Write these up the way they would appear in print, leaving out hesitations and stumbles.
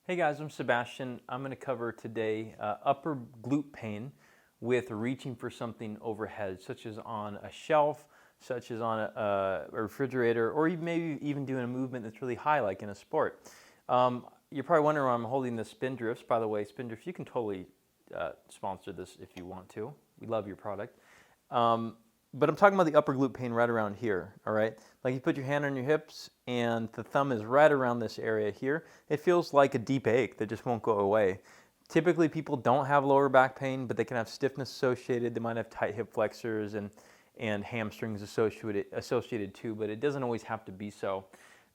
Hey guys, I'm Sebastian. I'm going to cover today upper glute pain with reaching for something overhead, such as on a shelf, such as on a refrigerator, or even maybe even doing a movement that's really high, like in a sport. You're probably wondering why I'm holding the spin drifts. By the way, spin drifts, you can totally sponsor this if you want to. We love your product. But I'm talking about the upper glute pain right around here, all right? Like you put your hand on your hips and the thumb is right around this area here. It feels like a deep ache that just won't go away. Typically people don't have lower back pain, but they can have stiffness associated. They might have tight hip flexors and hamstrings associated too, but it doesn't always have to be so.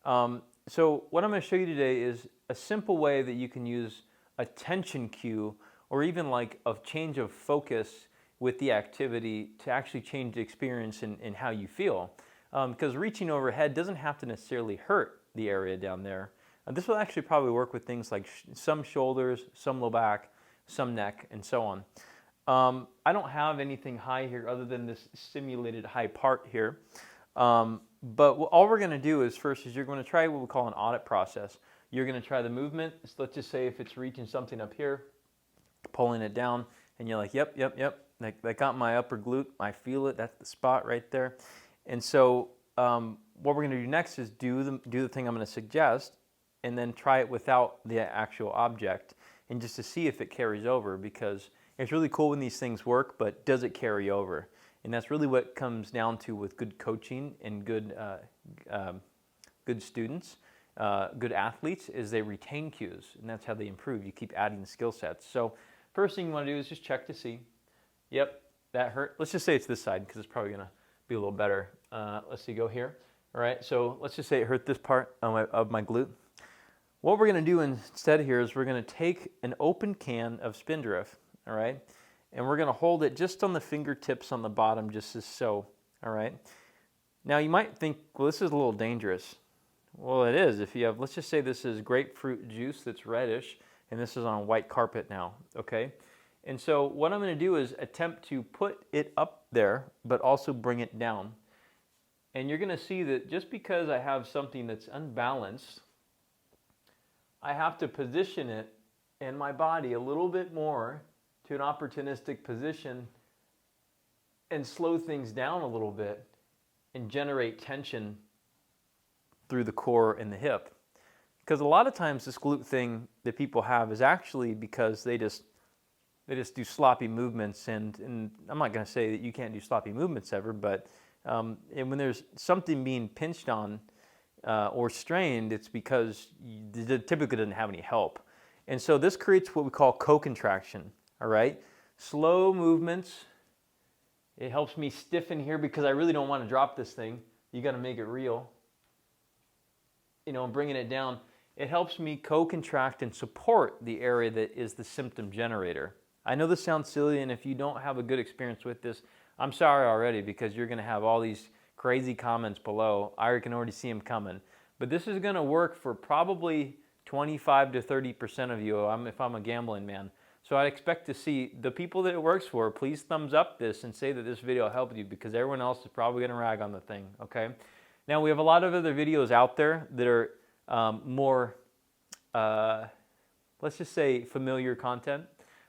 So what I'm going to show you today is a simple way that you can use a tension cue or even like a change of focus with the activity to actually change the experience in how you feel. Because reaching overhead doesn't have to necessarily hurt the area down there. This will actually probably work with things like some shoulders, some low back, some neck, and so on. I don't have anything high here other than this simulated high part here. But all we're going to do is first is you're going to try what we call an audit process. You're going to try the movement. So let's just say if it's reaching something up here, pulling it down, and you're like, yep. That got my upper glute. I feel it. That's the spot right there. And so what we're going to do next is do the thing I'm going to suggest, and then try it without the actual object, and just to see if it carries over, because it's really cool when these things work, but does it carry over? And that's really what comes down to with good coaching and good students, good athletes, is they retain cues, and that's how they improve. You keep adding skill sets. So first thing you want to do is just check to see. Yep, that hurt. Let's just say it's this side because it's probably going to be a little better. Let's see, go here. All right, so let's just say it hurt this part of my glute. What we're going to do instead here is we're going to take an open can of Spindrift, all right, and we're going to hold it just on the fingertips on the bottom, just as so, all right. Now you might think, well, this is a little dangerous. Well, it is. If you have, let's just say this is grapefruit juice that's reddish, and this is on white carpet now, okay? And so what I'm going to do is attempt to put it up there, but also bring it down. And you're going to see that just because I have something that's unbalanced, I have to position it in my body a little bit more to an opportunistic position and slow things down a little bit and generate tension through the core and the hip. Because a lot of times this glute thing that people have is actually because they just do sloppy movements, and I'm not going to say that you can't do sloppy movements ever, but and when there's something being pinched on or strained, it's because it typically doesn't have any help. And so this creates what we call co-contraction, all right? Slow movements. It helps me stiffen here because I really don't want to drop this thing. You got to make it real. You know, bringing it down. It helps me co-contract and support the area that is the symptom generator. I know this sounds silly, and if you don't have a good experience with this, I'm sorry already, because you're going to have all these crazy comments below. I can already see them coming. But this is going to work for probably 25 to 30% of you if I'm a gambling man. So I'd expect to see the people that it works for, please thumbs up this and say that this video helped you, because everyone else is probably going to rag on the thing, okay? Now, we have a lot of other videos out there that are more, let's just say, familiar content.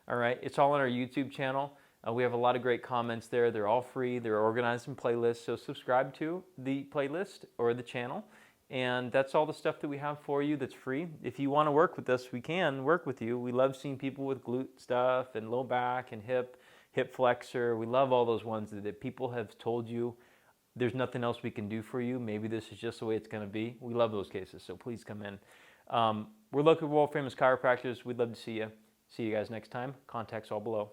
All right, it's all on our YouTube channel. We have a lot of great comments there. They're all free. They're organized in playlists. So subscribe to the playlist or the channel. And that's all the stuff that we have for you that's free. If you want to work with us, we can work with you. We love seeing people with glute stuff and low back and hip flexor. We love all those ones that people have told you there's nothing else we can do for you. Maybe this is just the way it's going to be. We love those cases, so please come in. We're local world famous chiropractors. We'd love to see you. See you guys next time. Contacts all below.